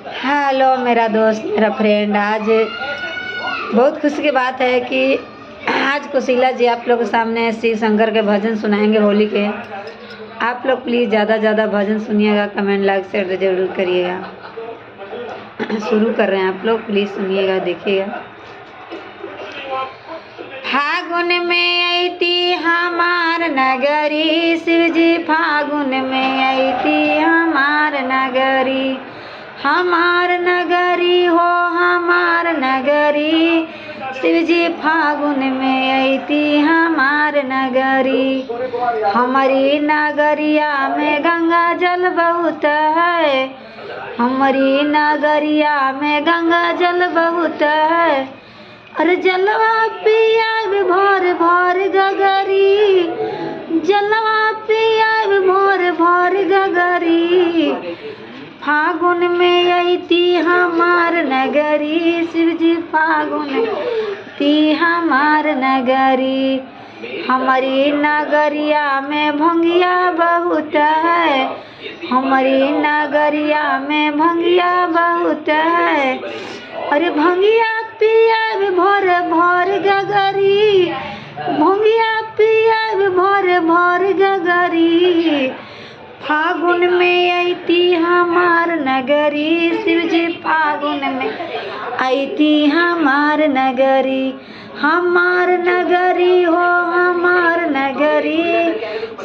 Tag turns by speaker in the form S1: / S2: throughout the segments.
S1: Hello मेरा दोस्त, मेरा फ्रेंड, आज बहुत खुशी की बात है कि आज कोशिला जी आप लोग के सामने शिव शंकर के भजन सुनाएंगे होली के। आप लोग प्लीज़ ज़्यादा ज़्यादा भजन सुनिएगा, कमेंट लाइक शेयर जरूर करिएगा। शुरू कर रहे हैं, आप लोग प्लीज़ सुनिएगा, देखिएगा। फागुन में आईती हमार नगरी, शिव जी फागुन में आईती हमार नगरी, हमार नगरी हो हमार नगरी, शिव जी फागुन में आईती हमार नगरी। हमारी नगरिया में गंगा जल बहुत है, हमारी नगरिया में गंगा जल बहुत है। अरे जलवा पिया भोर भोर गगरी, जलवा पिया भोर भोर गगरी। फागुन में आईती हमार नगरी, शिव जी फागुन ती हमार नगरी। हमारी नगरिया में भंगिया बहुत है, हमारी नगरिया में भंगिया बहुत है। अरे भंगिया पिया भोर भोर गगरी, भंगिया पिया भोर भोर गगरी। फागुन में आईती हमार नगरी, शिव जी फागुन में आईती हमार नगरी, हमार नगरी हो हमार नगरी,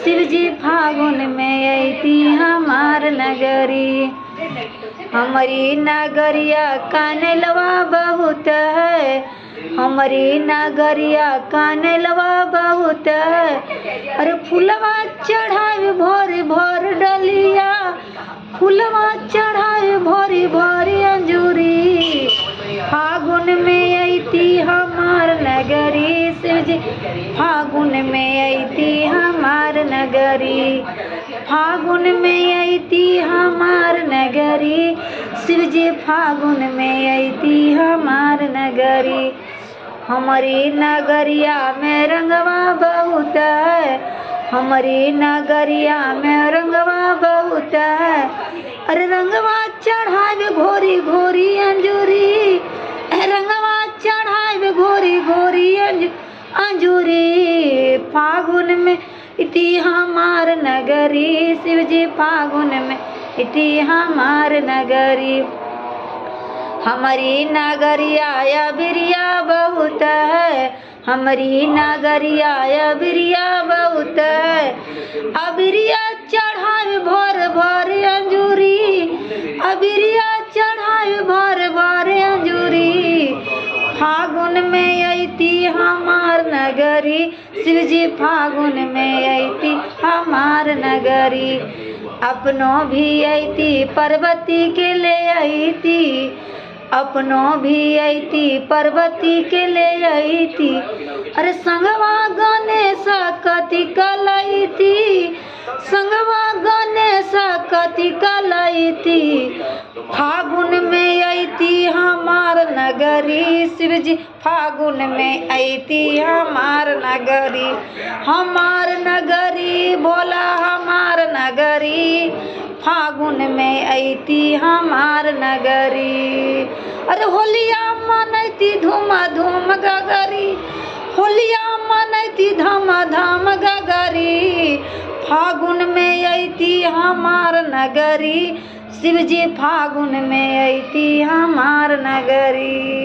S1: शिव जी फागुन में आईती हमार नगरी। हमारी नगरिया कानलवा बहुत है, हमारी नगरिया कानलवा बहुत है। अरे फुलवा चढ़ावे भोर भोर डलिया, फुलवा चढ़ावे भोर भोर अंजूरी। फागुन में आईती हमार नगरी, शिव जी फागुन में आईती हमार नगरी, फागुन में आईती हमार नगरी, शिव जी फागुन में आईती हमार नगरी। हमारी नगरिया में रंगवा बहुत है, हमारी नगरिया में रंगवा बहुत है। अरे रंगवा चढ़ावे घोरी घोरी अंजूरी, रंगवा चढ़ावे घोरी घोरी अंजूरी। फागुन में इति हमार नगरी, शिव जी फागुन में इति हमार नगरी। हमारी नगरिया बिरिया बहुत है, हमारी नगरिया बिरिया बहुत है। अबिरिया चढ़ावे भोर भोर अंजूरी, अबिरिया चढ़ावे भोर भोर अंजूरी। फागुन में आईती हमार नगरी, शिव जी फागुन में आईती हमार नगरी। अपनों भी आईती पार्वती के ले आईती, अपनों भी आईती पार्वती के ले आईती। अरे संगवा गणेश कति कलाईती, संगवा गणेश कति कलाईती। फागुन में आईती हमार नगरी, शिव जी फागुन में आईती हमार नगरी, हमार नगरी भोला हमार नगरी। फागुन में आईती हमार नगरी। अरे होलिया मनैती धूम धूम गगरी, होलिया मनैती धम धम गगरी। फागुन में आईती हमार नगरी, शिव जी फागुन में आईती हमार नगरी।